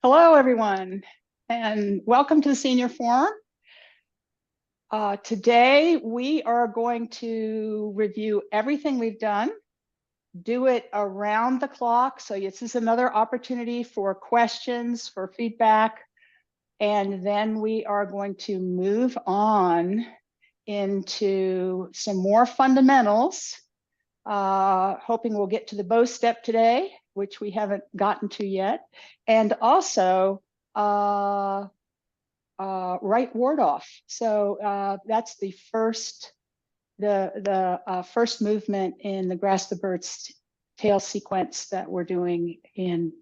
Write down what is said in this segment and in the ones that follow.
Hello, everyone, and welcome to the Senior Forum. Today, we are going to review everything we've done, do it around the clock. So this is another opportunity for questions, for feedback, and then we are going to move on into some more fundamentals, hoping we'll get to the bow step today, which we haven't gotten to yet, and also right ward off. So that's the first movement in the Grasp the Bird's tail sequence that we're doing in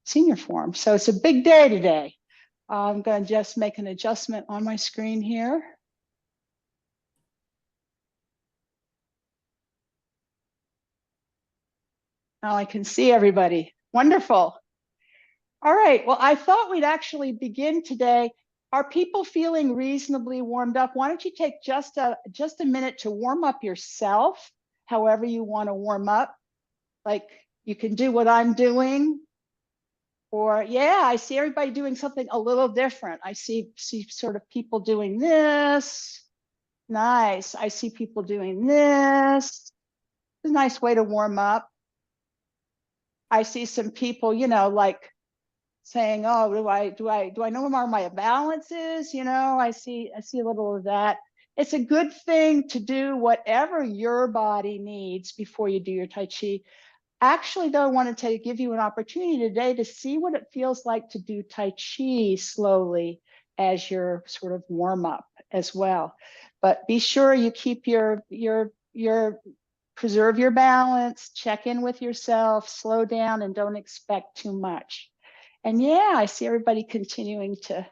senior form. So it's a big day today. I'm going to just make an adjustment on my screen here. Now I can see everybody. Wonderful. All right, well, I thought we'd actually begin today. Are people feeling reasonably warmed up? Why don't you take just a minute to warm up yourself, however you want to warm up. Like you can do what I'm doing, or yeah, I see everybody doing something a little different. I see sort of people doing this. Nice. I see people doing this. It's a nice way to warm up. I see some people, you know, like saying, oh, do I know where my balance is? You know, I see a little of that. It's a good thing to do whatever your body needs before you do your Tai Chi. Actually, though, I wanted to give you an opportunity today to see what it feels like to do Tai Chi slowly as your sort of warm up as well. But be sure you keep your preserve your balance, check in with yourself, slow down, and don't expect too much. And yeah, I see everybody continuing to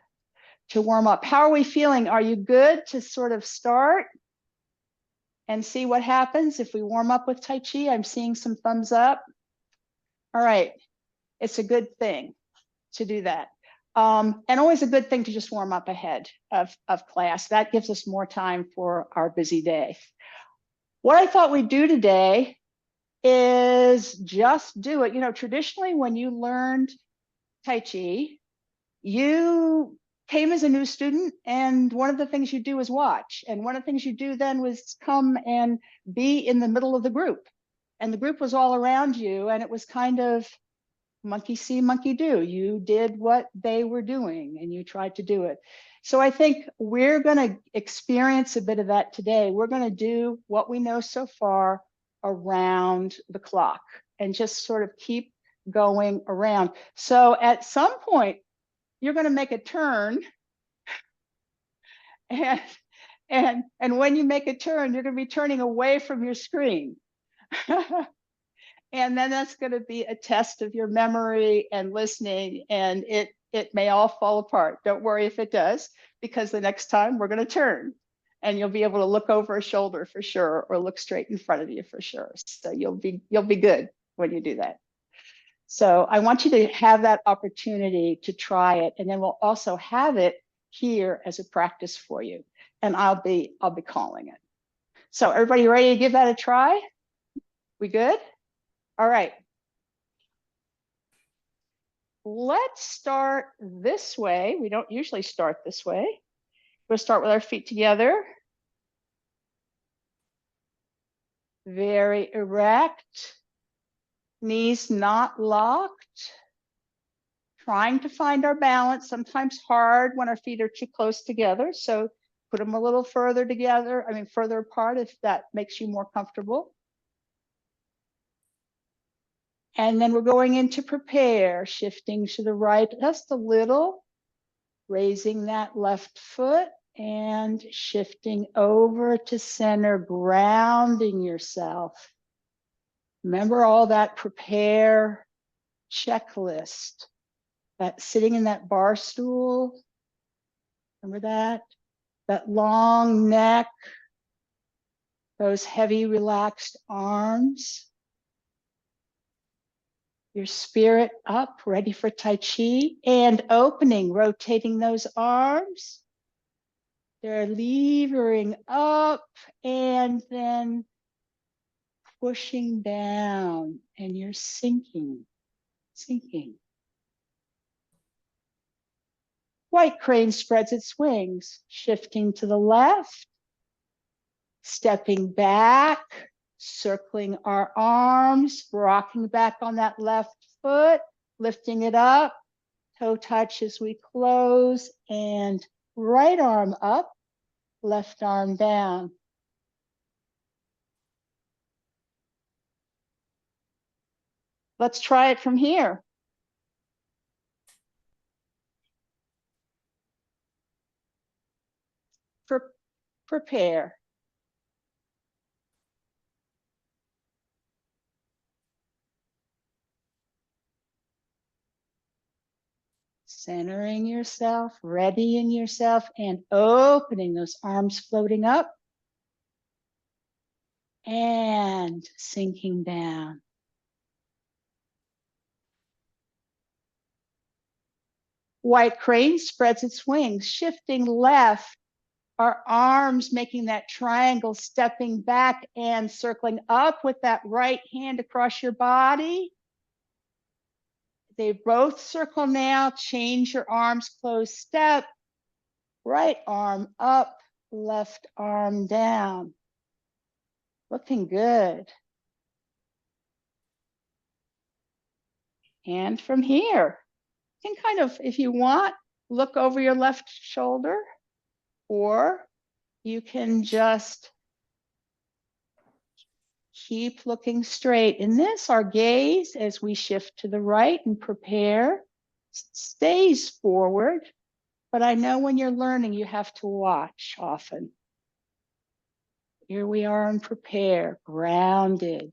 warm up. How are we feeling? Are you good to sort of start and see what happens if we warm up with Tai Chi? I'm seeing some thumbs up. All right, it's a good thing to do that. And always a good thing to just warm up ahead of class. That gives us more time for our busy day. What I thought we'd do today is just do it. You know, traditionally when you learned Tai Chi, you came as a new student, and one of the things you do is watch. And one of the things you do then was come and be in the middle of the group. And the group was all around you, and it was kind of monkey see, monkey do. You did what they were doing, and you tried to do it. So I think we're going to experience a bit of that today. We're going to do what we know so far around the clock and just sort of keep going around. So at some point, you're going to make a turn, and when you make a turn, you're going to be turning away from your screen. And then that's going to be a test of your memory and listening, and it may all fall apart. Don't worry if it does, because the next time we're going to turn, and you'll be able to look over a shoulder for sure, or look straight in front of you for sure. So you'll be good when you do that. So I want you to have that opportunity to try it, and then we'll also have it here as a practice for you, and I'll be calling it. So everybody ready to give that a try? We good? All right. Let's start this way. We don't usually start this way. We'll start with our feet together. Very erect. Knees not locked. Trying to find our balance, sometimes hard when our feet are too close together. So put them a little further together, further apart if that makes you more comfortable. And then we're going into prepare, shifting to the right just a little, raising that left foot and shifting over to center, grounding yourself. Remember all that prepare checklist, that sitting in that bar stool. Remember that? That long neck, those heavy relaxed arms. Your spirit up, ready for Tai Chi, and opening, rotating those arms. They're levering up and then pushing down, and you're sinking. White crane spreads its wings, shifting to the left, stepping back, circling our arms, rocking back on that left foot, lifting it up, toe touch as we close, and right arm up, left arm down. Let's try it from here. Prepare. Centering yourself, readying yourself, and opening those arms floating up and sinking down. White crane spreads its wings, shifting left, our arms making that triangle, stepping back and circling up with that right hand across your body. They both circle now. Change your arms, close step. Right arm up, left arm down. Looking good. And from here, you can kind of, if you want, look over your left shoulder, or you can just keep looking straight. In this, our gaze, as we shift to the right and prepare, stays forward. But I know when you're learning, you have to watch often. Here we are and prepare, grounded,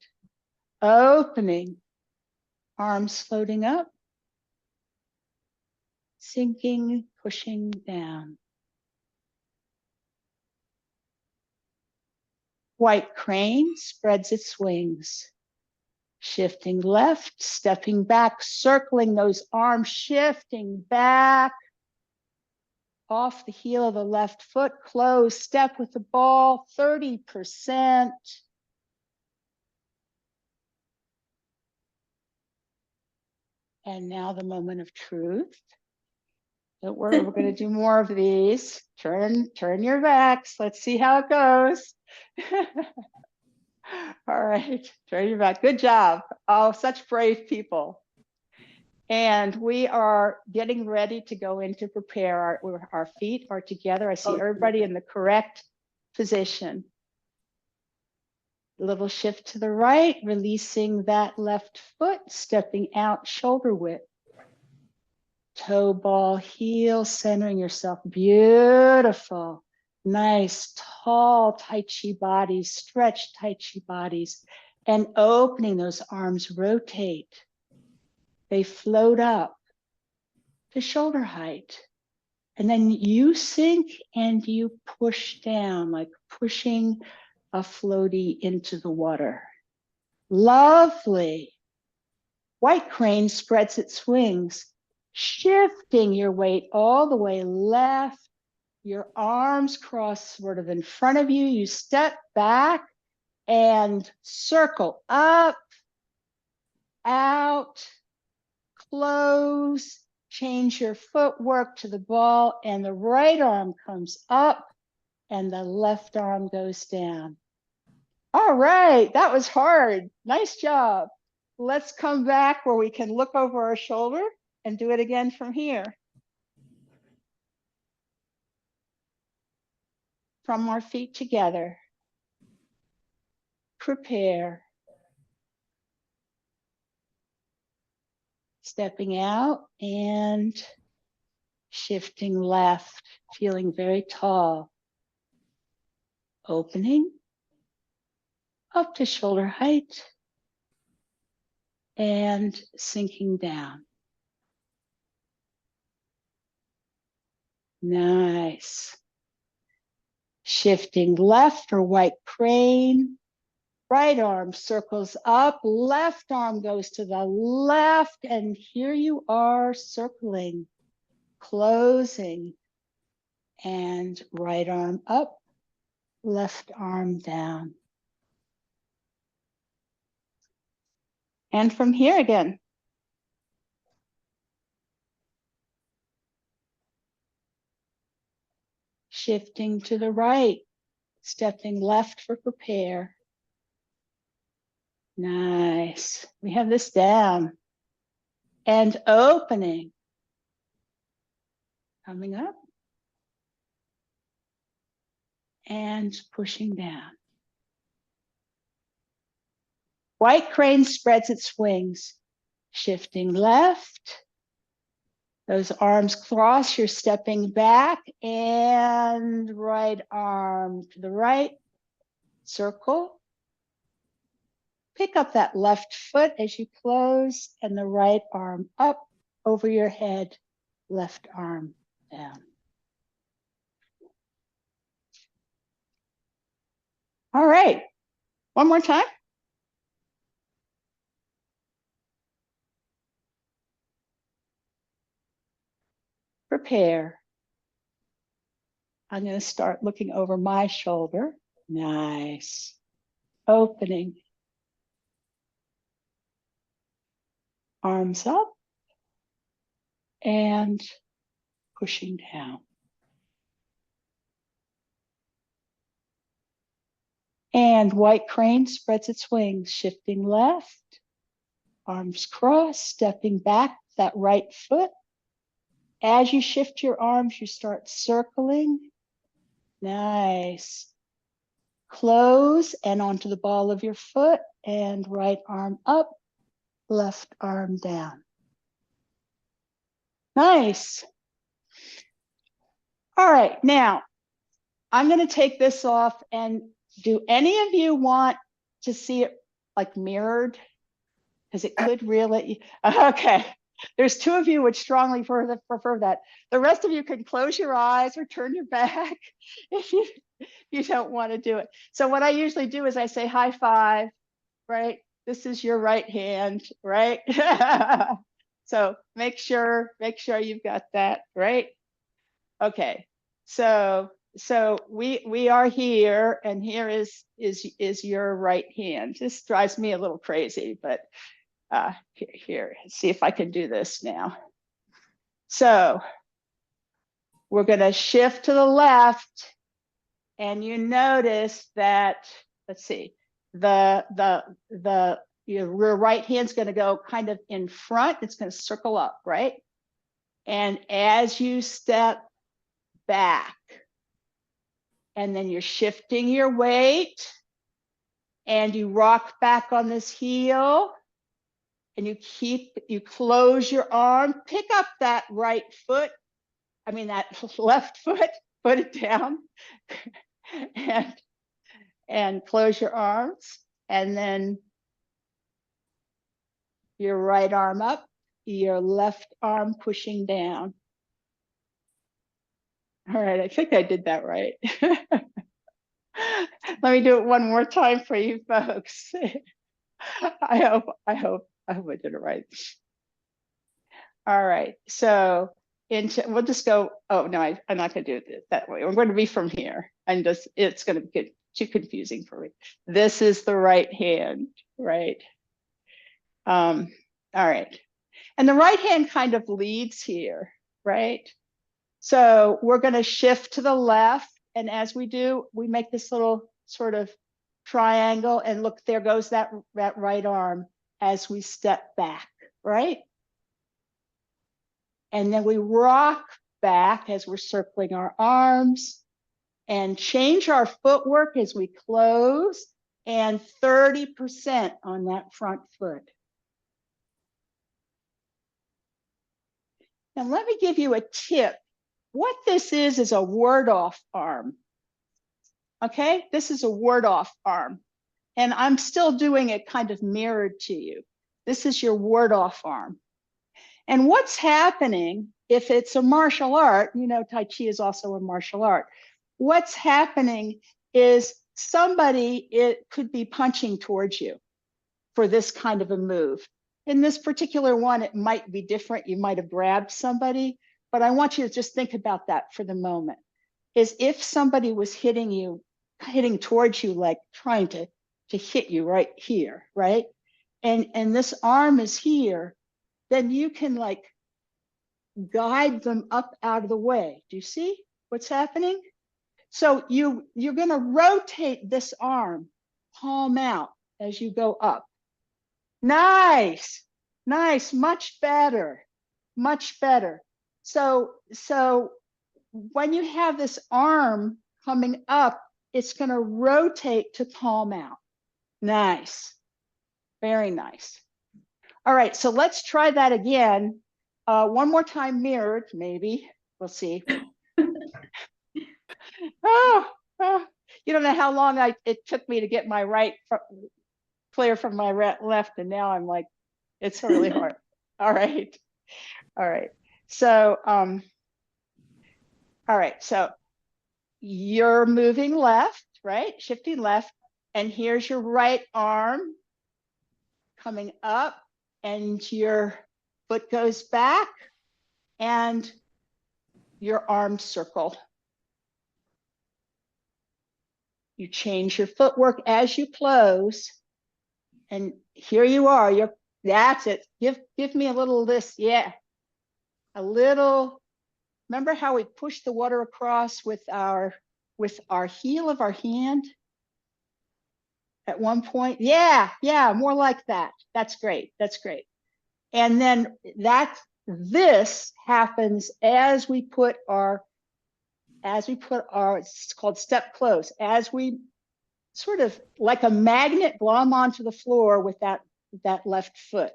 opening, arms floating up, sinking, pushing down. White crane spreads its wings, shifting left, stepping back, circling those arms, shifting back off the heel of the left foot, close, step with the ball, 30%. And now the moment of truth. Don't worry, we're going to do more of these. Turn your backs. Let's see how it goes. All right, turn your back. Good job. Oh, such brave people. And we are getting ready to go into prepare. Our feet are together. I see everybody in the correct position. A little shift to the right, releasing that left foot, stepping out shoulder width. Toe ball, heel, centering yourself. Beautiful. Nice, tall Tai Chi bodies, stretched Tai Chi bodies, and opening those arms, rotate. They float up to shoulder height. And then you sink and you push down, like pushing a floaty into the water. Lovely. White crane spreads its wings, shifting your weight all the way left. Your arms cross sort of in front of you. You step back and circle up, out, close, change your footwork to the ball, and the right arm comes up and the left arm goes down. All right, that was hard. Nice job. Let's come back where we can look over our shoulder and do it again from here. From our feet together. Prepare. Stepping out and shifting left, feeling very tall. Opening up to shoulder height and sinking down. Nice. Shifting left or white crane. Right arm circles up, left arm goes to the left, and here you are circling, closing, and right arm up, left arm down. And from here again. shifting to the right, stepping left for prepare. Nice. We have this down. And opening. Coming up. And pushing down. White crane spreads its wings, shifting left. Those arms cross, you're stepping back, and right arm to the right, circle. Pick up that left foot as you close, and the right arm up over your head, left arm down. All right, one more time. Prepare. I'm going to start looking over my shoulder. Nice. Opening. Arms up and pushing down. And white crane spreads its wings, shifting left. Arms cross, stepping back, that right foot. As you shift your arms, you start circling. Nice. Close and onto the ball of your foot, and right arm up, left arm down. Nice. All right, now I'm going to take this off, and do any of you want to see it like mirrored? Because it could really, okay. There's two of you which strongly prefer that. The rest of you can close your eyes or turn your back if you don't want to do it. So what I usually do is I say high five, right? This is your right hand, right? So make sure you've got that, right? Okay. So we are here, and here is your right hand. This drives me a little crazy, but here, see if I can do this now. So we're going to shift to the left, and you notice that, let's see, your right hand's going to go kind of in front. It's going to circle up, right? And as you step back, and then you're shifting your weight, and you rock back on this heel, and you close your arm, pick up that right foot, that left foot, put it down, and close your arms, and then your right arm up, your left arm pushing down. All right, I think I did that right. Let me do it one more time for you folks. I hope I did it right. All right, so we'll just go, oh no, I'm not gonna do it that way. We're going to be from here, and it's gonna get too confusing for me. This is the right hand, right? All right, and the right hand kind of leads here, right? So we're gonna shift to the left, and as we do, we make this little sort of triangle, and look, there goes that right arm as we step back, right? And then we rock back as we're circling our arms, and change our footwork as we close, and 30% on that front foot. Now let me give you a tip. What this is a ward off arm. Okay, this is a ward off arm. And I'm still doing it kind of mirrored to you. This is your ward off arm. And what's happening, if it's a martial art, Tai Chi is also a martial art. What's happening is it could be punching towards you for this kind of a move. In this particular one, it might be different. You might have grabbed somebody, but I want you to just think about that for the moment. Is if somebody was hitting towards you, like trying to hit you right here, right? And this arm is here, then you can like guide them up out of the way. Do you see what's happening? So you're going to rotate this arm, palm out as you go up. Nice, nice, much better, much better. So when you have this arm coming up, it's going to rotate to palm out. Nice, very nice. All right, so let's try that again. One more time mirrored, maybe. We'll see. Oh, you don't know how long it took me to get my right clear from my left, and now I'm like, it's really hard. All right, all right. So, all right. So you're moving left, right? Shifting left, and here's your right arm coming up, and your foot goes back, and your arm circle. You change your footwork as you close, and here you are. That's it. Give me a little of this. Yeah, a little. Remember how we push the water across with our heel of our hand at one point? Yeah, more like that. That's great. That's great. And then this happens as we put our, it's called step close, as we sort of like a magnet glom onto the floor with that left foot.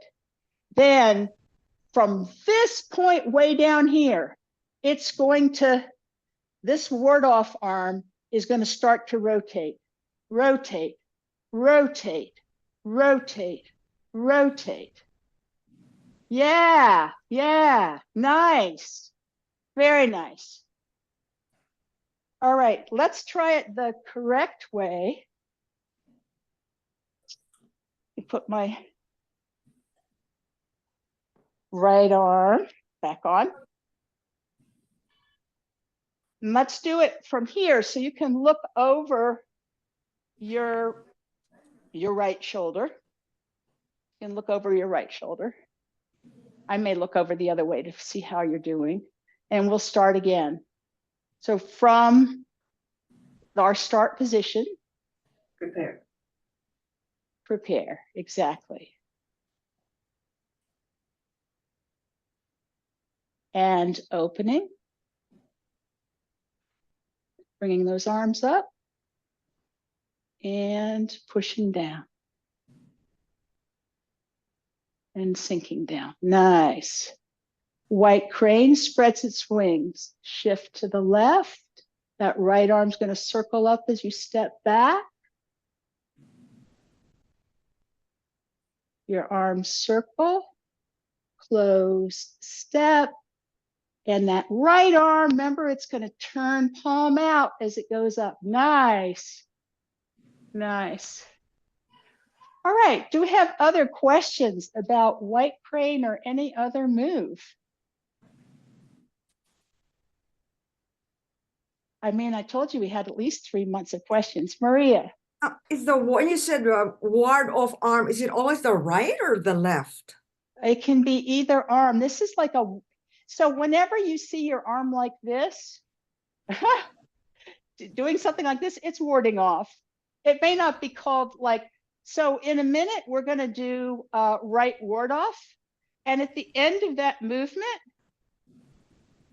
Then from this point way down here, it's going to, this ward off arm is going to start to rotate, rotate, rotate, rotate, rotate. Yeah, nice, very nice. All right, let's try it the correct way. I put my right arm back on. And let's do it from here so you can look over your right shoulder. You can look over your right shoulder. I may look over the other way to see how you're doing, and we'll start again. So from our start position. Prepare, exactly. And opening. Bringing those arms up. And pushing down. And sinking down. Nice. White crane spreads its wings. Shift to the left. That right arm's going to circle up as you step back. Your arms circle. Close, step. And that right arm, remember, it's going to turn palm out as it goes up. Nice. Nice. All right. Do we have other questions about white crane or any other move? I mean, I told you we had at least 3 months of questions. Maria. Is the one you said ward off arm, is it always the right or the left? It can be either arm. This is like a, so whenever you see your arm like this, doing something like this, it's warding off. It may not be called like, so in a minute, we're going to do right ward off. And at the end of that movement,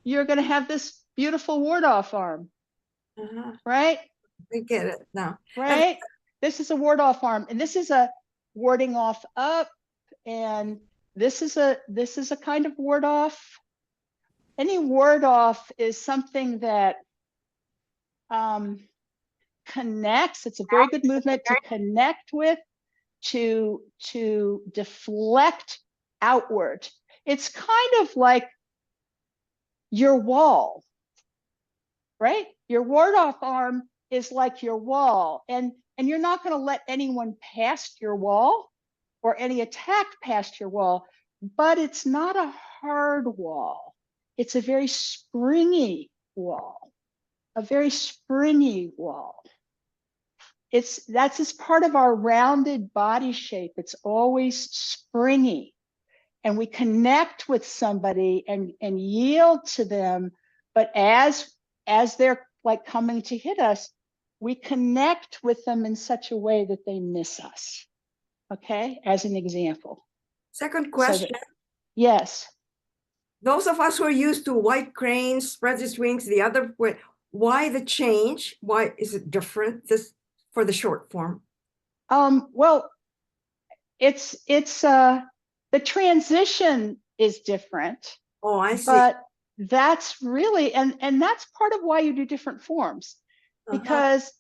you're going to have this beautiful ward off arm, right? I get it now. Right? This is a ward off arm, and this is a warding off up, and this is a kind of ward off. Any ward off is something that connects. It's a very good movement to connect with, to deflect outward. It's kind of like your wall, right? Your ward off arm is like your wall, and you're not going to let anyone past your wall or any attack past your wall, but it's not a hard wall. It's a very springy wall, a very springy wall. That's just part of our rounded body shape. It's always springy, and we connect with somebody and yield to them, but as they're like coming to hit us, we connect with them in such a way that they miss us. Okay, as an example. Second question. Yes. Those of us who are used to white cranes, spreads its wings the other way, why the change? Why is it different this for the short form? Well, it's the transition is different. Oh, I see. But that's really, and that's part of why you do different forms, because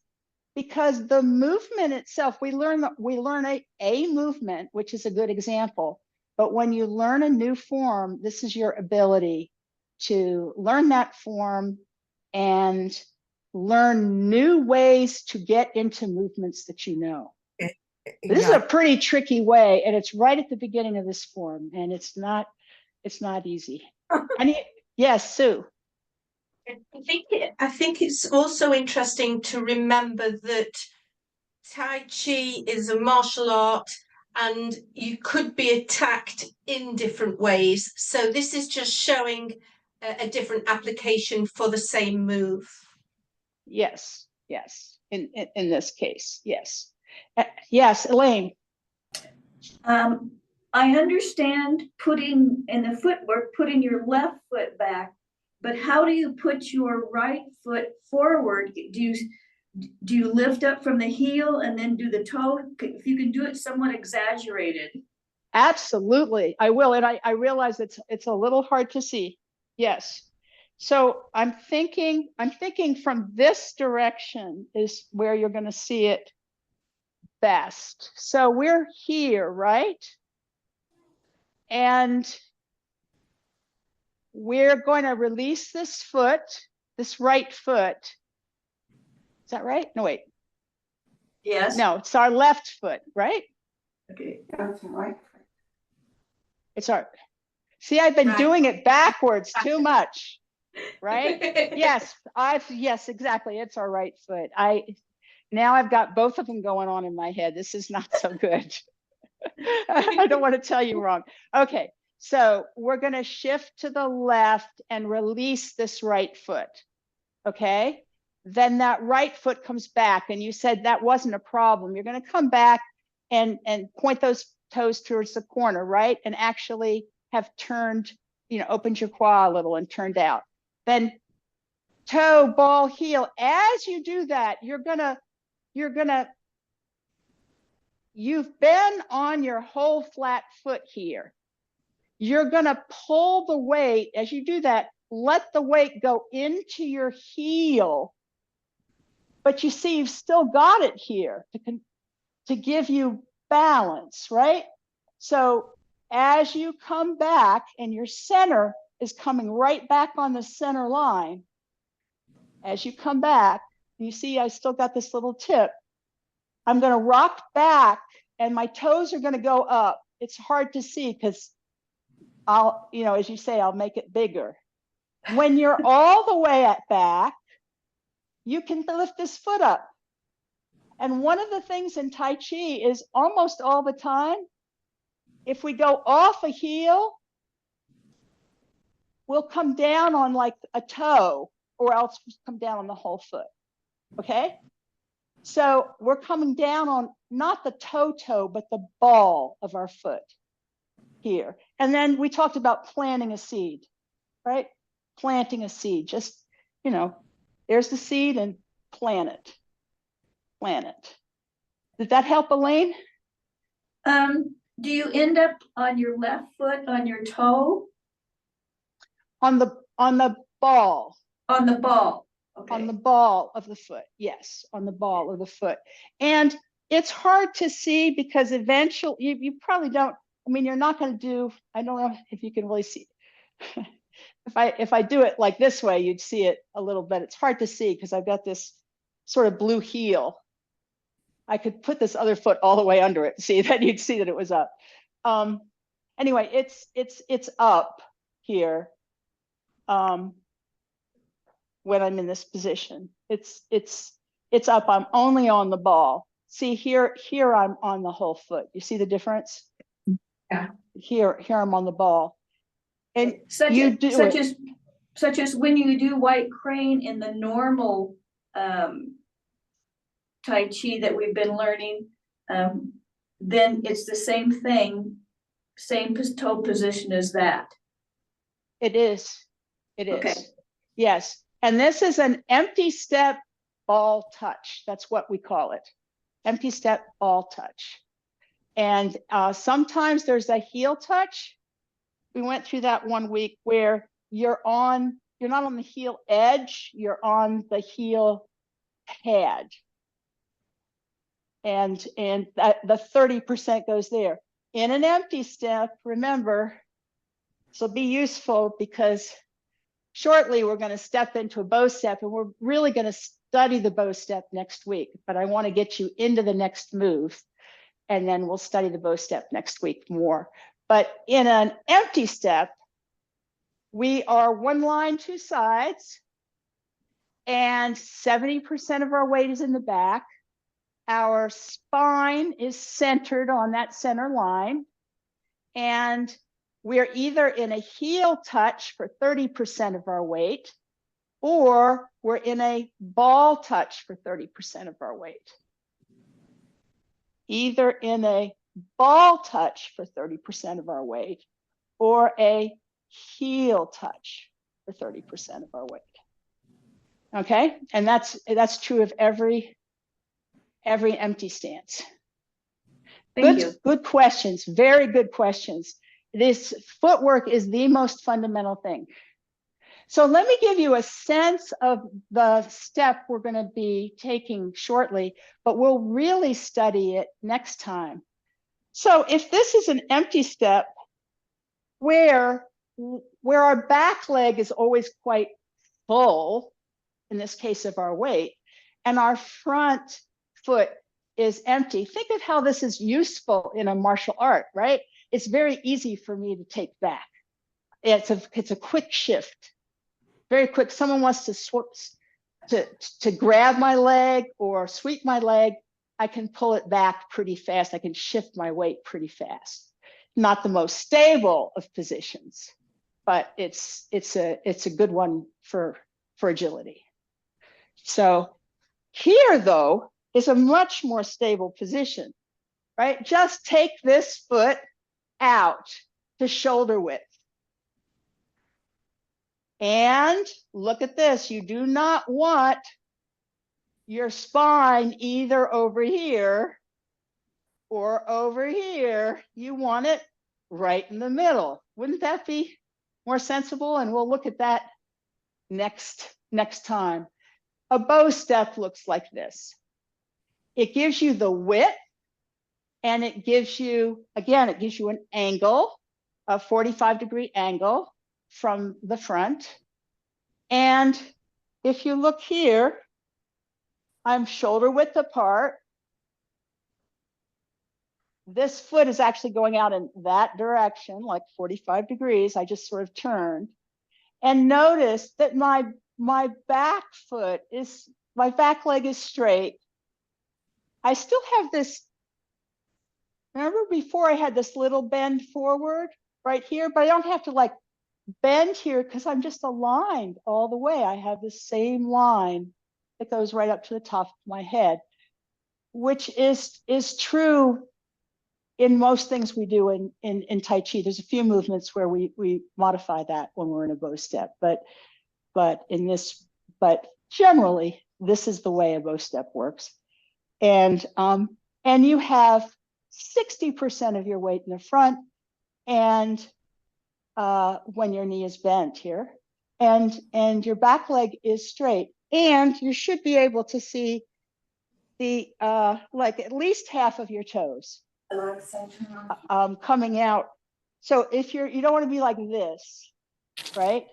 the movement itself, we learn a movement, which is a good example. But when you learn a new form, this is your ability to learn that form and learn new ways to get into movements that you know. Okay. This is a pretty tricky way, and it's right at the beginning of this form, and it's not easy. Yes, Sue. I think it's also interesting to remember that Tai Chi is a martial art and you could be attacked in different ways. So this is just showing a different application for the same move. Yes, yes. In this case, yes. Yes, Elaine. I understand putting in the footwork, putting your left foot back, but how do you put your right foot forward? Do you lift up from the heel and then do the toe? If you can do it somewhat exaggerated. Absolutely, I will. And I realize it's a little hard to see. Yes. So I'm thinking from this direction is where you're going to see it best. So we're here, right? And we're going to release this foot, this right foot. Is that right? No, wait. Yes. No, it's our left foot, right? Okay. That's right. It's our, see, I've been Right. doing it backwards too much, right? Yes, yes, exactly. It's our right foot. Now I've got both of them going on in my head. This is not so good. I don't want to tell you wrong. Okay, so we're going to shift to the left and release this right foot. Okay, then that right foot comes back, and you said that wasn't a problem. You're going to come back and point those toes towards the corner, right? And actually have turned, opened your quad a little and turned out. Then toe, ball, heel. As you do that, you've been on your whole flat foot here. You're gonna pull the weight as you do that. Let the weight go into your heel, but you see you've still got it here to give you balance, right? So as you come back and your center is coming right back on the center line, as you come back, you see I still got this little tip. I'm going to rock back and my toes are going to go up. It's hard to see because I'll, as you say, I'll make it bigger. When you're all the way at back, you can lift this foot up. And one of the things in Tai Chi is almost all the time, if we go off a heel, we'll come down on like a toe, or else come down on the whole foot. Okay? So we're coming down on not the toe, but the ball of our foot here. And then we talked about planting a seed, right? Planting a seed, just, there's the seed and plant it. Plant it. Did that help, Elaine? Do you end up on your left foot on your toe? On the ball. On the ball. Okay. On the ball of the foot. Yes, on the ball of the foot. And it's hard to see because eventually you probably don't, you're not going to do, I don't know if you can really see. If I do it like this way, you'd see it a little bit. It's hard to see because I've got this sort of blue heel. I could put this other foot all the way under it. See, then you'd see that it was up. Anyway, it's up here. When I'm in this position, it's up. I'm only on the ball. See here I'm on the whole foot. You see the difference? Yeah. Here I'm on the ball. And such such as when you do white crane in the normal Tai Chi that we've been learning, then it's the same thing, same toe position as that. It is. It is. Okay. Yes. And this is an empty step ball touch. That's what we call it. Empty step ball touch. And sometimes there's a heel touch. We went through that one week where you're not on the heel edge, you're on the heel pad. And that the 30% goes there. In an empty step, remember, this will be useful because shortly we're going to step into a bow step, and we're really going to study the bow step next week. But I want to get you into the next move, and then we'll study the bow step next week more. But in an empty step, we are one line, two sides, and 70% of our weight is in the back. Our spine is centered on that center line, and we're either in a heel touch for 30% of our weight, or we're in a ball touch for 30% of our weight. Either in a ball touch for 30% of our weight, or a heel touch for 30% of our weight. Okay, and that's true of every empty stance. Thank you. Good questions, very good questions. This footwork is the most fundamental thing. So let me give you a sense of the step we're going to be taking shortly, but we'll really study it next time. So if this is an empty step where our back leg is always quite full, in this case of our weight, and our front foot is empty, think of how this is useful in a martial art, right? It's very easy for me to take back. It's a quick shift, very quick. Someone wants to grab my leg or sweep my leg, I can pull it back pretty fast. I can shift my weight pretty fast. Not the most stable of positions, but it's a good one for agility. So here, though, is a much more stable position, right? Just take this foot out to shoulder width. And look at this. You do not want your spine either over here or over here. You want it right in the middle. Wouldn't that be more sensible? And we'll look at that next time. A bow step looks like this. It gives you the width, and it gives you, again, it gives you an angle, a 45-degree angle from the front. And if you look here, I'm shoulder width apart. This foot is actually going out in that direction, like 45 degrees. I just sort of turned. And notice that my back leg is straight. I still have this, remember before I had this little bend forward right here, but I don't have to like bend here because I'm just aligned all the way. I have the same line that goes right up to the top of my head, which is true in most things we do in Tai Chi. There's a few movements where we modify that when we're in a bow step, but generally this is the way a bow step works. And you have 60% of your weight in the front, and when your knee is bent here, and your back leg is straight, and you should be able to see the like at least half of your toes coming out. So if you don't want to be like this, right?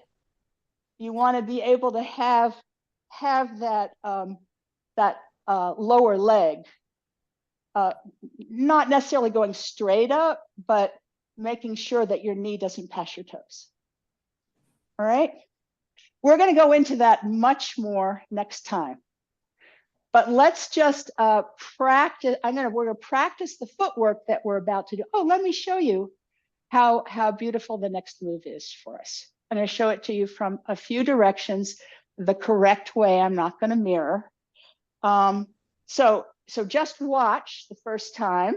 You want to be able to have that lower leg, not necessarily going straight up, but making sure that your knee doesn't pass your toes. All right. We're going to go into that much more next time. But let's just practice. We're going to practice the footwork that we're about to do. Oh, let me show you how beautiful the next move is for us. I'm going to show it to you from a few directions, the correct way. I'm not going to mirror. So just watch the first time.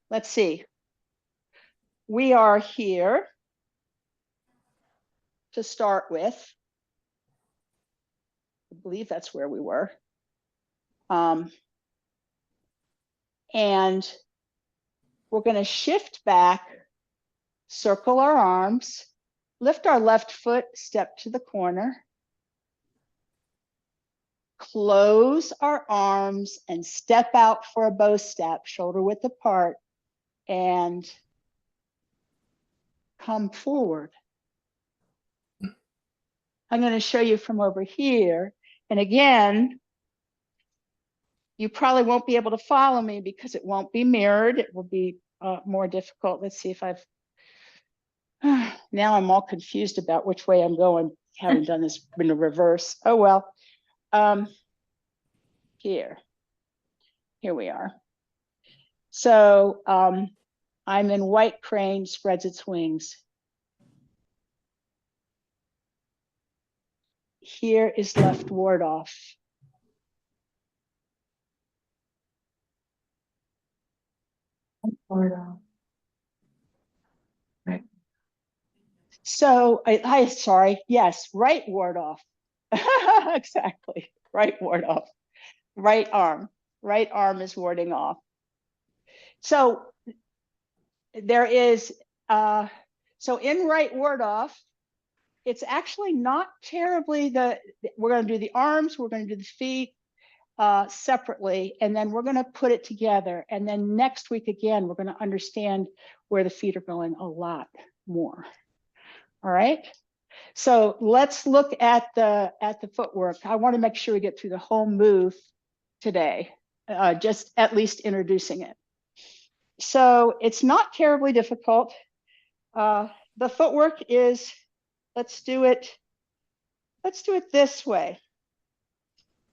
Let's see. We are here to start with. I believe that's where we were. And we're going to shift back, circle our arms, lift our left foot, step to the corner, close our arms and step out for a bow step, shoulder width apart, and come forward. I'm going to show you from over here. And again, you probably won't be able to follow me because it won't be mirrored. It will be more difficult. Let's see if I've, now I'm all confused about which way I'm going, having done this in the reverse. Oh, well, here we are. So I'm in white crane, spreads its wings. Here is left ward off. Right. So I sorry, yes, right ward off. Exactly, right ward off. Right arm is warding off. So there is, so in right ward off, it's actually not terribly we're going to do the arms, we're going to do the feet separately, and then we're going to put it together. And then next week, again, we're going to understand where the feet are going a lot more. All right. So let's look at the footwork. I want to make sure we get through the whole move today, just at least introducing it. So it's not terribly difficult. The footwork is, let's do it this way.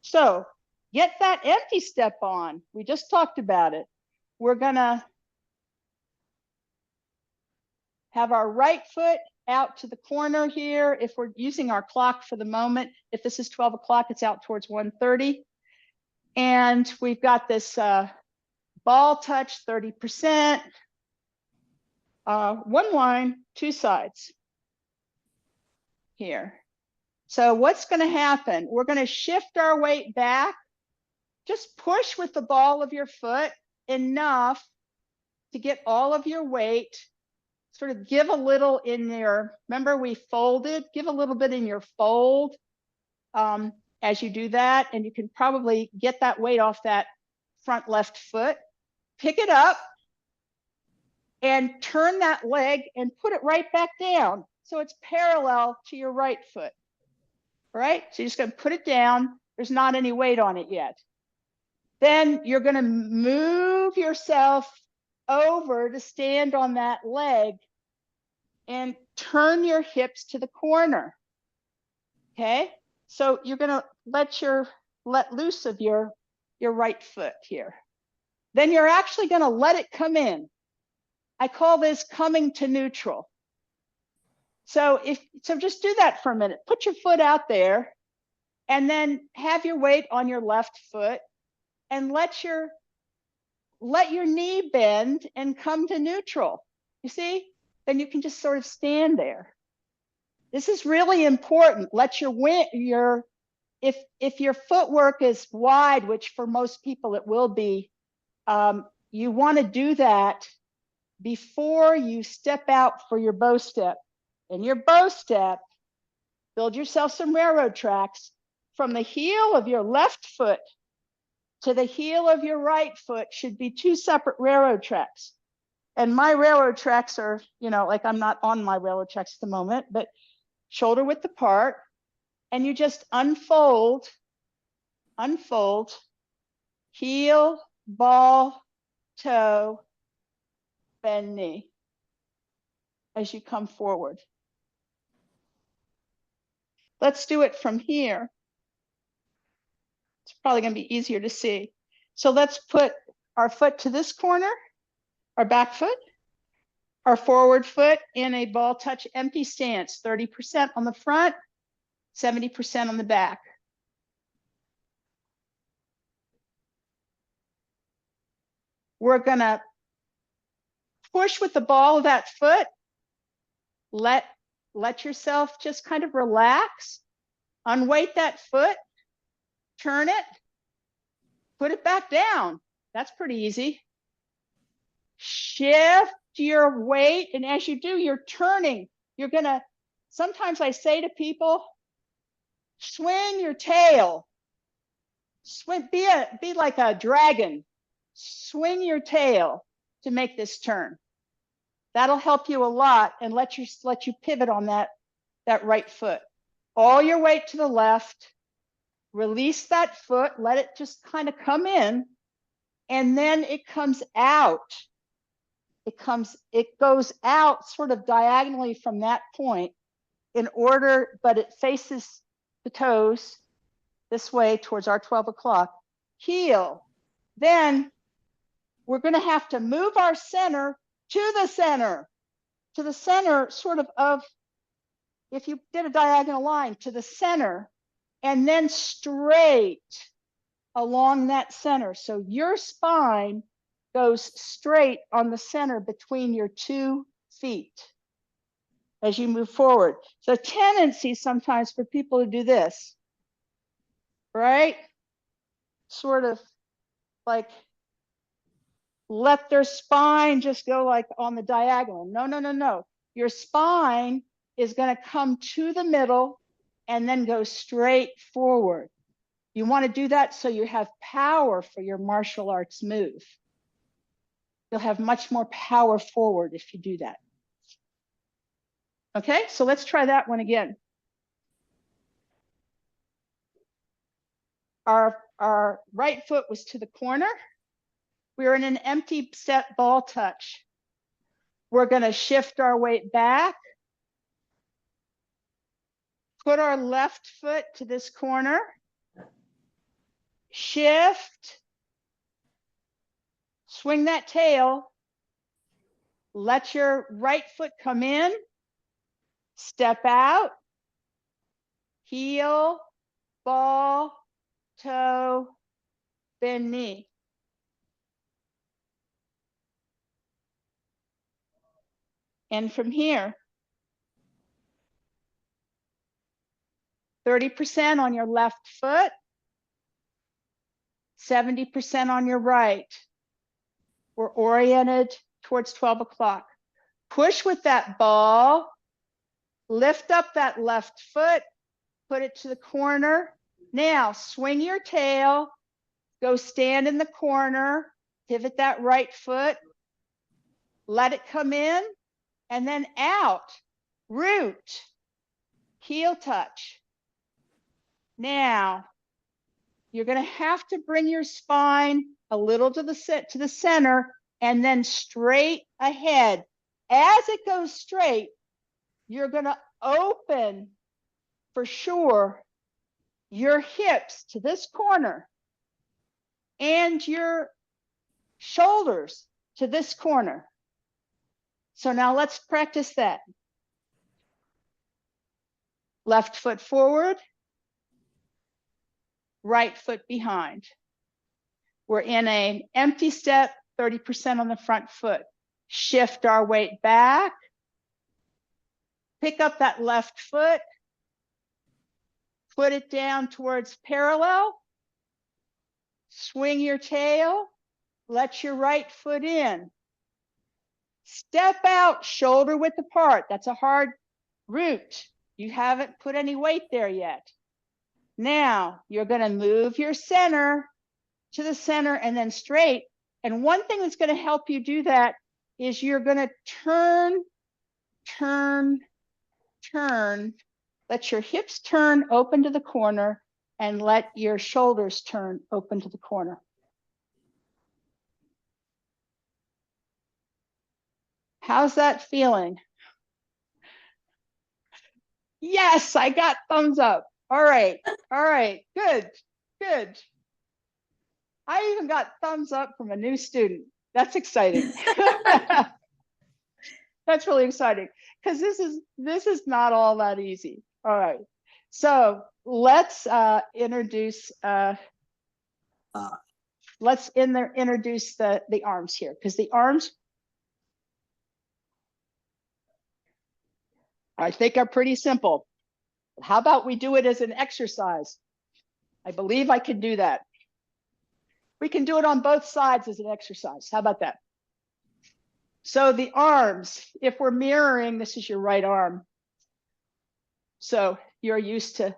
So get that empty step on. We just talked about it. We're gonna have our right foot out to the corner here. If we're using our clock for the moment, if this is 12 o'clock, it's out towards 1:30. And we've got this ball touch, 30%. One line, two sides here. So what's going to happen? We're going to shift our weight back. Just push with the ball of your foot enough to get all of your weight. Sort of give a little in your, remember we folded, give a little bit in your fold as you do that. And you can probably get that weight off that front left foot. Pick it up and turn that leg and put it right back down. So it's parallel to your right foot. All right, so you're just going to put it down. There's not any weight on it yet. Then you're going to move yourself over to stand on that leg and turn your hips to the corner. Okay, so you're going to let loose of your right foot here. Then you're actually going to let it come in. I call this coming to neutral. So just do that for a minute. Put your foot out there and then have your weight on your left foot and let your knee bend and come to neutral. You see? Then you can just sort of stand there. This is really important. Let if your footwork is wide, which for most people it will be, you want to do that before you step out for your bow step. In your bow step, build yourself some railroad tracks from the heel of your left foot to the heel of your right foot should be two separate railroad tracks. And my railroad tracks are, like I'm not on my railroad tracks at the moment, but shoulder width apart. And you just unfold, heel, ball, toe, bend knee as you come forward. Let's do it from here. It's probably going to be easier to see. So let's put our foot to this corner, our back foot, our forward foot in a ball touch empty stance, 30% on the front, 70% on the back. We're gonna push with the ball of that foot. Let yourself just kind of relax. Unweight that foot, turn it, put it back down. That's pretty easy. Shift your weight, and as you do, you're turning. You're gonna, sometimes I say to people, swing your tail. Swing, be like a dragon. Swing your tail to make this turn. That'll help you a lot and let you pivot on that right foot. All your weight to the left. Release that foot, let it just kind of come in, and then it comes out. It goes out sort of diagonally from that point but it faces the toes this way towards our 12 o'clock. Heel. Then we're going to have to move our center to the center sort of, if you did a diagonal line, to the center, and then straight along that center. So your spine goes straight on the center between your 2 feet as you move forward. So tendency sometimes for people to do this, right? Sort of like let their spine just go like on the diagonal. No. Your spine is going to come to the middle and then go straight forward. You want to do that so you have power for your martial arts move. You'll have much more power forward if you do that. Okay, so let's try that one again. Our right foot was to the corner. We're in an empty step ball touch. We're going to shift our weight back. Put our left foot to this corner. Shift. Swing that tail. Let your right foot come in. Step out. Heel, ball, toe, bend knee. And from here, 30% on your left foot, 70% on your right. We're oriented towards 12 o'clock. Push with that ball, lift up that left foot, put it to the corner. Now swing your tail, go stand in the corner, pivot that right foot, let it come in, and then out, root, heel touch. Now, you're going to have to bring your spine a little to the center and then straight ahead. As it goes straight, you're going to open for sure your hips to this corner and your shoulders to this corner. So now let's practice that. Left foot forward, right foot behind. We're in an empty step, 30% on the front foot. Shift our weight back. Pick up that left foot. Put it down towards parallel. Swing your tail. Let your right foot in. Step out, shoulder width apart. That's a hard root. You haven't put any weight there yet. Now you're going to move your center to the center and then straight. And one thing that's going to help you do that is you're going to turn, turn, turn. Let your hips turn open to the corner and let your shoulders turn open to the corner. How's that feeling? Yes, I got thumbs up. All right, good. I even got thumbs up from a new student. That's exciting. That's really exciting because this is not all that easy. All right. So let's introduce introduce the arms here, because the arms I think are pretty simple. How about we do it as an exercise? I believe I can do that. We can do it on both sides as an exercise. How about that? So the arms, if we're mirroring, this is your right arm. So you're used to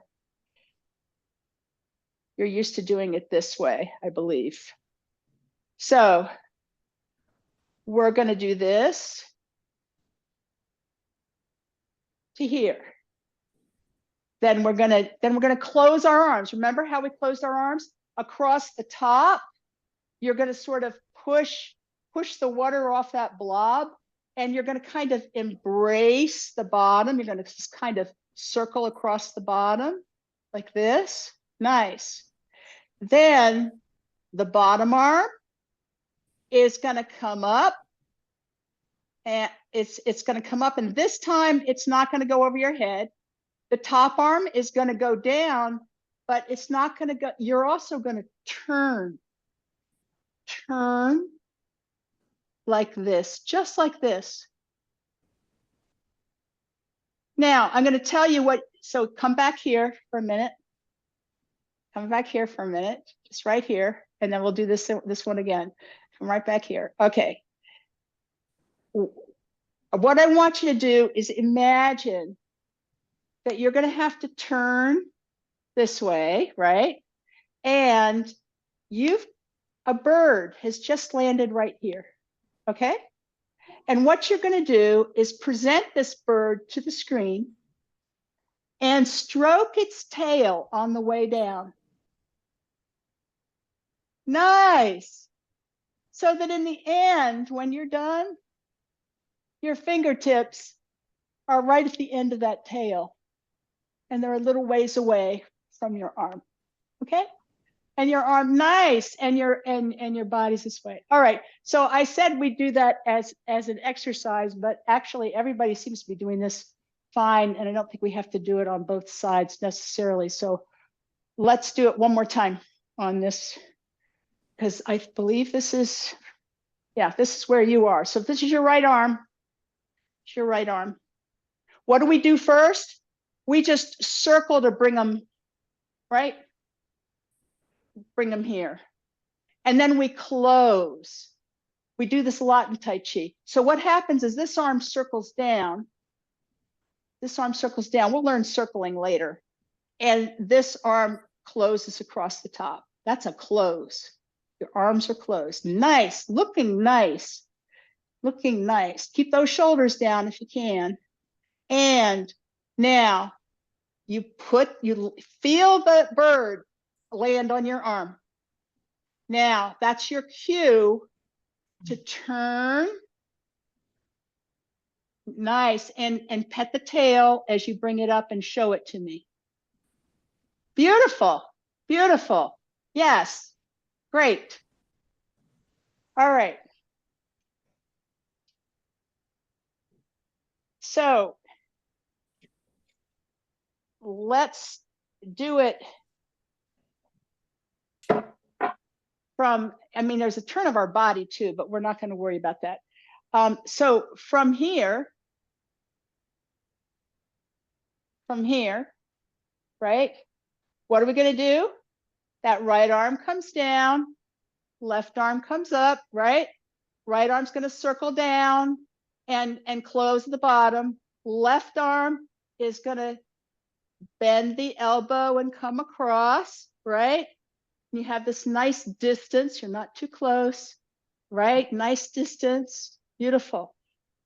doing it this way, I believe. So we're going to do this to here. Then we're going to close our arms. Remember how we closed our arms? Across the top, you're going to sort of push the water off that blob, and you're going to kind of embrace the bottom. You're going to just kind of circle across the bottom like this. Nice. Then the bottom arm is going to come up, and it's going to come up, and this time it's not going to go over your head. The top arm is going to go down, but it's not going to go. You're also going to turn like this, just like this. Now I'm going to tell you what, so come back here for a minute. Come back here for a minute, just right here. And then we'll do this one again. Come right back here. Okay. What I want you to do is imagine that you're going to have to turn this way, right? And a bird has just landed right here. Okay. And what you're going to do is present this bird to the screen and stroke its tail on the way down. Nice. So that in the end, when you're done, your fingertips are right at the end of that tail, and they're a little ways away from your arm. Okay. And your arm, nice, and your body's this way. All right. So I said we do that as an exercise, but actually everybody seems to be doing this fine, and I don't think we have to do it on both sides necessarily. So let's do it one more time on this, because I believe this is, yeah, this is where you are. So if this is your right arm, it's your right arm. What do we do first? We just circle to bring them, right? Bring them here. And then we close. We do this a lot in Tai Chi. So what happens is this arm circles down. This arm circles down. We'll learn circling later. And this arm closes across the top. That's a close. Your arms are closed. Nice, looking nice. Looking nice. Keep those shoulders down if you can. And now you feel the bird land on your arm. Now that's your cue to turn. Nice. And pet the tail as you bring it up and show it to me. Beautiful. Beautiful. Yes. Great. All right. So let's do it from, I mean, there's a turn of our body too, but we're not going to worry about that. So from here, right? What are we going to do? That right arm comes down, left arm comes up, right? Right arm's going to circle down and close the bottom. Left arm is going to bend the elbow and come across, right? You have this nice distance. You're not too close, right? Nice distance. Beautiful.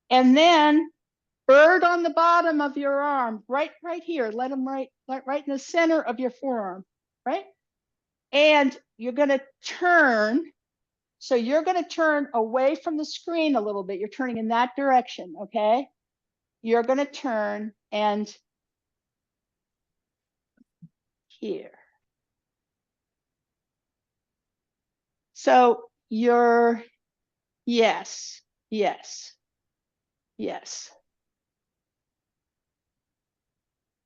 And then bird on the bottom of your arm, right here. Let them right in the center of your forearm, right? And you're going to turn. So you're going to turn away from the screen a little bit. You're turning in that direction, okay? You're going to turn and here. So you're, yes. Yes.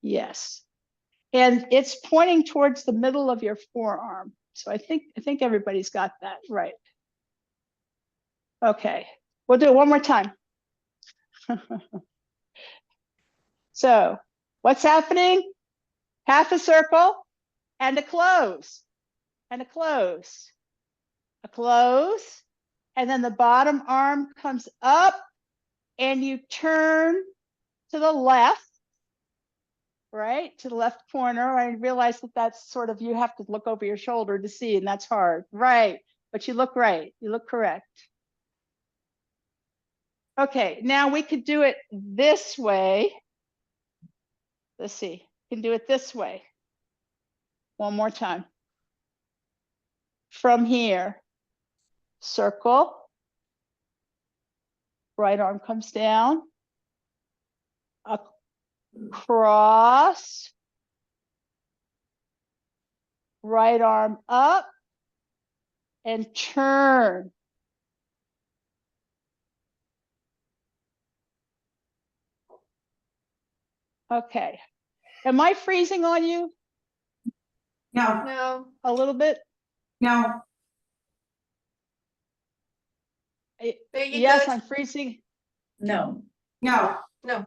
Yes. And it's pointing towards the middle of your forearm. So I think everybody's got that right. Okay, we'll do it one more time. So what's happening? Half a circle and a close, and a close, a close, and then the bottom arm comes up and you turn to the left, right? To the left corner. I realize that that's sort of, you have to look over your shoulder to see, and that's hard, right? But you look right, you look correct. Okay, now we could do it this way. Let's see, we can do it this way. One more time. From here, circle, right arm comes down, across, right arm up, and turn. Okay. Am I freezing on you No, No. a little bit? no, Are you Yes, good? I'm freezing. No. no. No.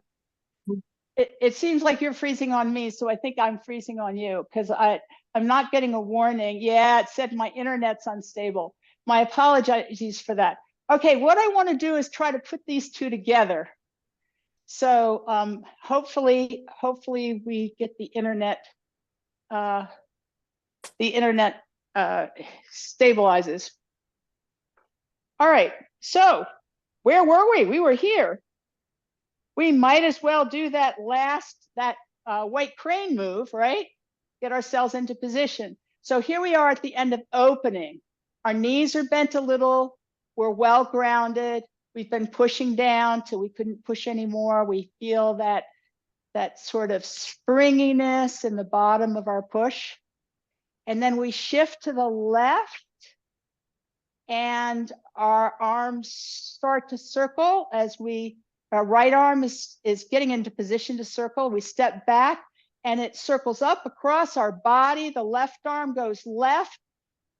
It seems like you're freezing on me, so I think I'm freezing on you because I'm not getting a warning. Yeah, it said my internet's unstable. My apologies for that. Okay, what I want to do is try to put these two together. So hopefully we get the internet stabilizes. All right, so where were we? We were here. We might as well do that white crane move, right? Get ourselves into position. So here we are at the end of opening. Our knees are bent a little. We're well grounded. We've been pushing down till we couldn't push anymore. We feel that sort of springiness in the bottom of our push. And then we shift to the left and our arms start to circle as our right arm is getting into position to circle. We step back and it circles up across our body. The left arm goes left.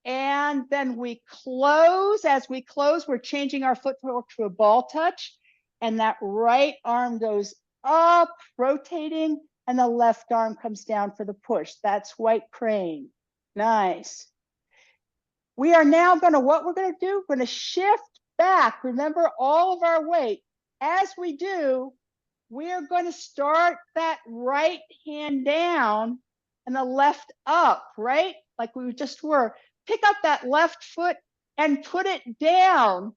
And then we close. As we close, we're changing our footwork to a ball touch. And that right arm goes up, rotating, and the left arm comes down for the push. That's white crane. Nice. We are now what we're going to do, we're going to shift back. Remember all of our weight. As we do, we are going to start that right hand down and the left up, right? Like we just were. Pick up that left foot and put it down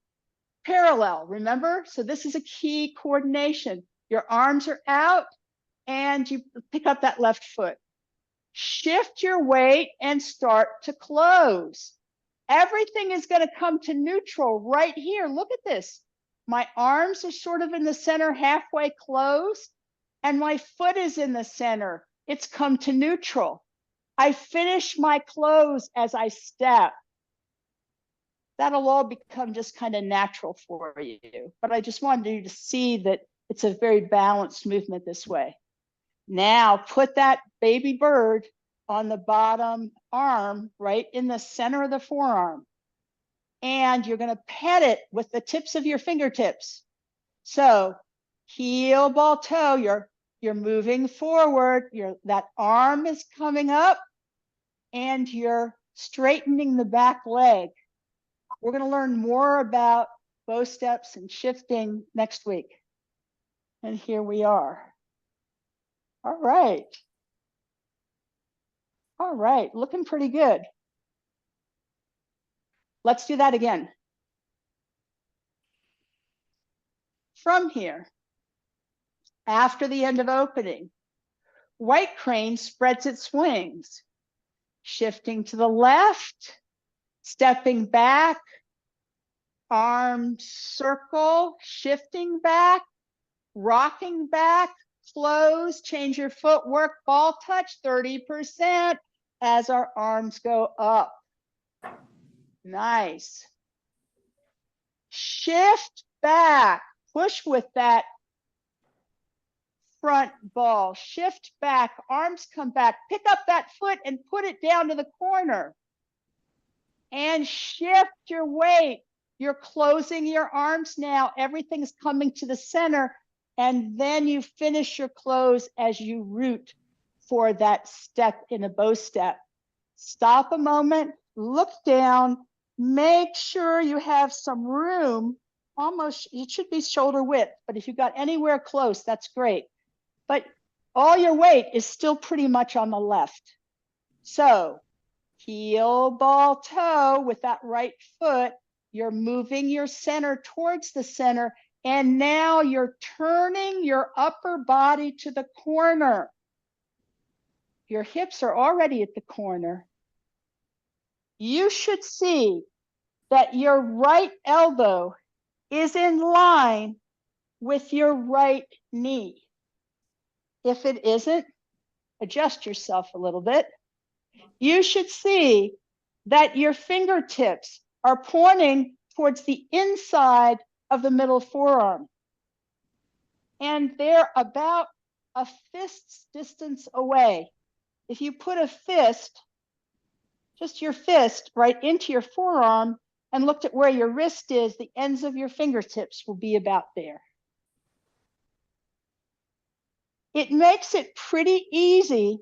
parallel, remember? So this is a key coordination. Your arms are out and you pick up that left foot. Shift your weight and start to close. Everything is going to come to neutral right here. Look at this. My arms are sort of in the center, halfway closed, and my foot is in the center. It's come to neutral. I finish my close as I step. That'll all become just kind of natural for you. But I just wanted you to see that it's a very balanced movement this way. Now put that baby bird on the bottom arm, right in the center of the forearm. And you're going to pet it with the tips of your fingertips. So heel, ball, toe, you're moving forward. That arm is coming up and you're straightening the back leg. We're going to learn more about bow steps and shifting next week. And here we are. All right. All right, looking pretty good. Let's do that again. From here, after the end of opening, white crane spreads its wings, shifting to the left, stepping back, arms circle, shifting back, rocking back, close, change your footwork, ball touch 30% as our arms go up. Nice. Shift back, push with that front ball, shift back, arms come back, pick up that foot and put it down to the corner. And shift your weight. You're closing your arms now. Everything's coming to the center. And then you finish your close as you root for that step in a bow step. Stop a moment, look down, make sure you have some room. Almost, it should be shoulder width, but if you got anywhere close, that's great. But all your weight is still pretty much on the left. So heel, ball, toe with that right foot. You're moving your center towards the center. And now you're turning your upper body to the corner. Your hips are already at the corner. You should see that your right elbow is in line with your right knee. If it isn't, adjust yourself a little bit. You should see that your fingertips are pointing towards the inside of the middle forearm. And they're about a fist's distance away. If you put a fist, just your fist, right into your forearm and looked at where your wrist is, the ends of your fingertips will be about there. It makes it pretty easy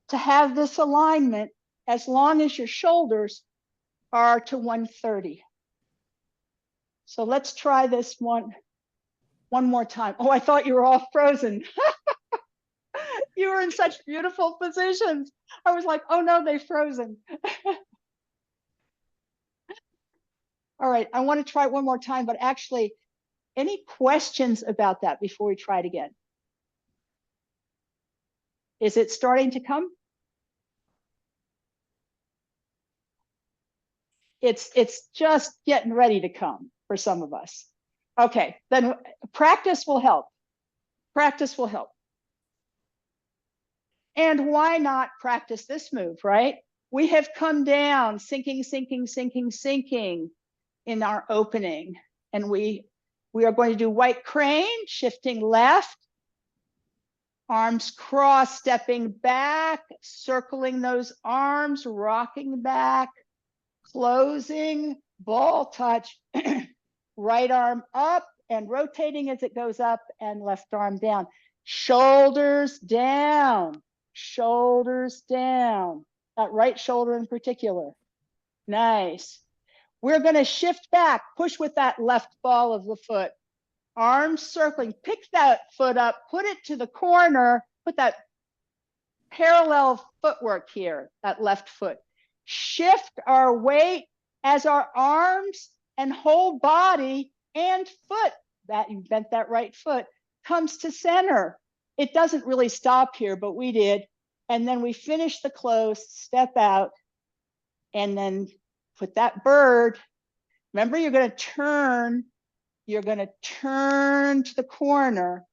to have this alignment as long as your shoulders are to 130. So let's try this one more time. Oh, I thought you were all frozen. You were in such beautiful positions. I was like, oh no, they've frozen. All right, I want to try it one more time, but actually, any questions about that before we try it again? Is it starting to come? It's just getting ready to come for some of us. Okay, then practice will help. Practice will help. And why not practice this move, right? We have come down, sinking, sinking, sinking, sinking in our opening. And we are going to do white crane, shifting left, arms cross, stepping back, circling those arms, rocking back, closing, ball touch, right arm up and rotating as it goes up and left arm down. Shoulders down, shoulders down, that right shoulder in particular. Nice. We're going to shift back, push with that left ball of the foot. Arms circling, pick that foot up, put it to the corner, put that parallel footwork here, that left foot. Shift our weight as our arms and whole body and foot, that you bent that right foot, comes to center. It doesn't really stop here, but we did. And then we finish the close, step out, and then put that bird. Remember, you're going to turn to the corner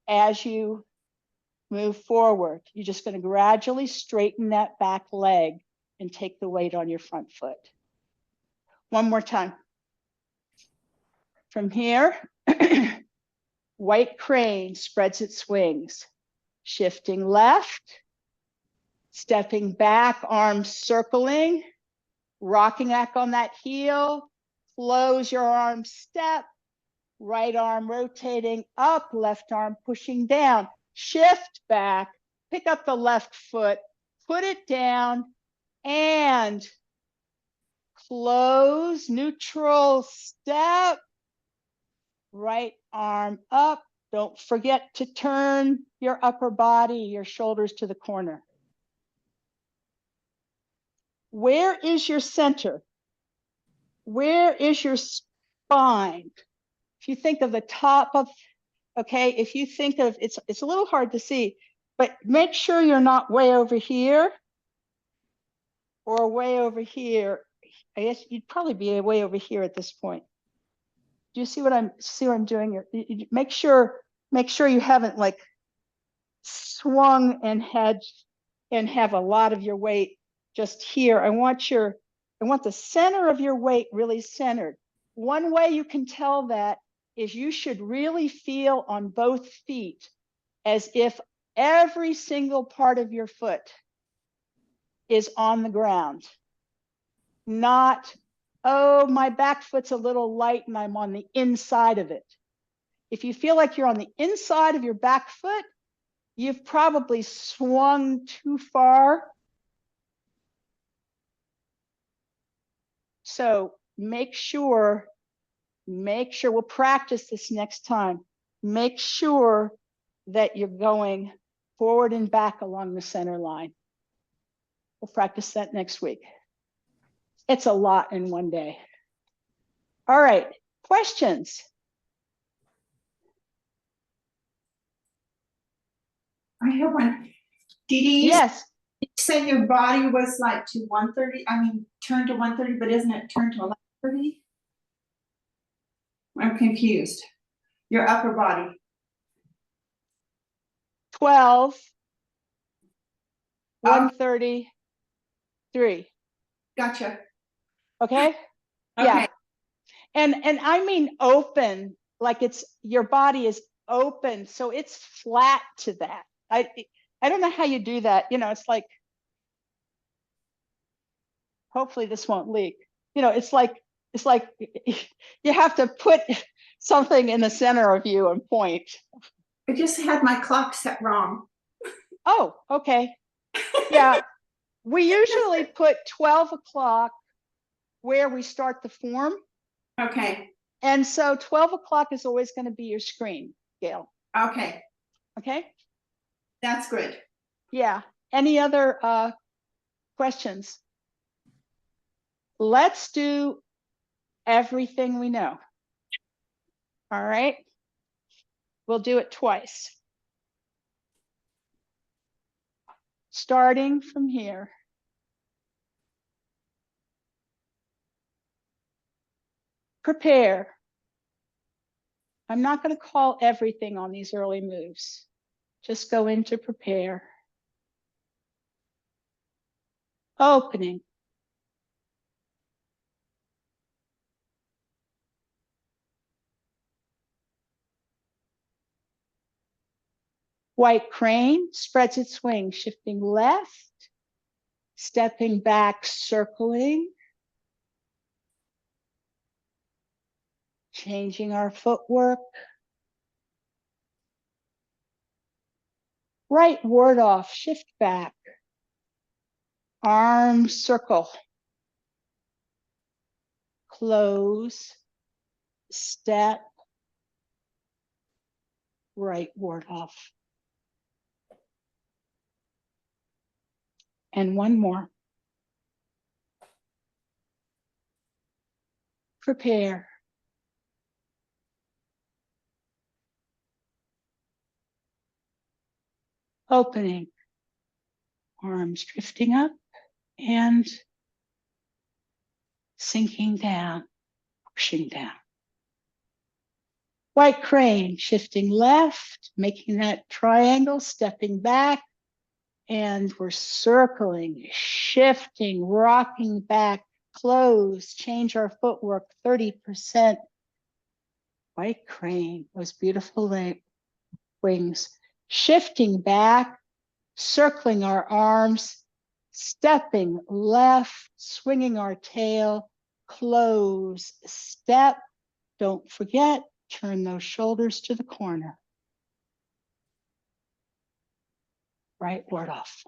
as you move forward. You're just going to gradually straighten that back leg and take the weight on your front foot. One more time. From here, white crane spreads its wings, shifting left, stepping back, arms circling, rocking back on that heel, close your arm, step, right arm rotating up, left arm pushing down, shift back, pick up the left foot, put it down, and close, neutral step, right arm up. Don't forget to turn your upper body, your shoulders to the corner. Where is your center? Where is your spine? If you think of the top of, okay, if you think of, it's a little hard to see, but make sure you're not way over here or way over here. I guess you'd probably be way over here at this point. Do you see what I'm doing here? Make sure you haven't like swung and have a lot of your weight just here. I want the center of your weight really centered. One way you can tell that is you should really feel on both feet as if every single part of your foot is on the ground. Not, oh, my back foot's a little light and I'm on the inside of it. If you feel like you're on the inside of your back foot, you've probably swung too far. So make sure, we'll practice this next time. Make sure that you're going forward and back along the center line. We'll practice that next week. It's a lot in one day. All right, questions? I have one. Did you Yes. say your body was like to 130? I mean, turned to 130, but isn't it turned to 1130? I'm confused. Your upper body. 12, 133. Gotcha. Okay? Okay. Yeah. And I mean open, like it's your body is open, so it's flat to that. I don't know how you do that. You know, it's like, hopefully this won't leak. You know, it's like you have to put something in the center of you and point. I just had my clock set wrong. Oh, okay. Yeah. We usually put 12 o'clock where we start the form. Okay. And so 12 o'clock is always going to be your screen, Gail. Okay. Okay. That's good. Yeah. Any other questions? Let's do everything we know. All right. We'll do it twice. Starting from here. Prepare. I'm not going to call everything on these early moves. Just go into prepare. Opening. White crane spreads its wings, shifting left, stepping back, circling, changing our footwork. Right ward off, shift back, arm circle, close, step, right ward off. And one more. Prepare. Opening. Arms drifting up and sinking down, pushing down. White crane, shifting left, making that triangle, stepping back, and we're circling, shifting, rocking back, close, change our footwork 30%. White crane, those beautiful wings, shifting back, circling our arms, stepping left, swinging our tail, close, step. Don't forget, turn those shoulders to the corner. Right ward off.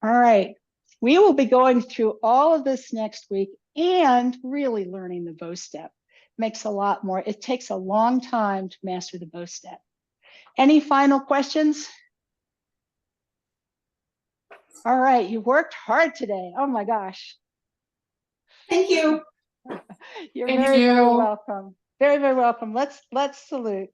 All right, we will be going through all of this next week and really learning the bow step. Makes a lot more, it takes a long time to master the bow step. Any final questions? All right, you worked hard today. Oh my gosh. Thank you. You're Thank very, very you. welcome. Very, very welcome. Let's salute.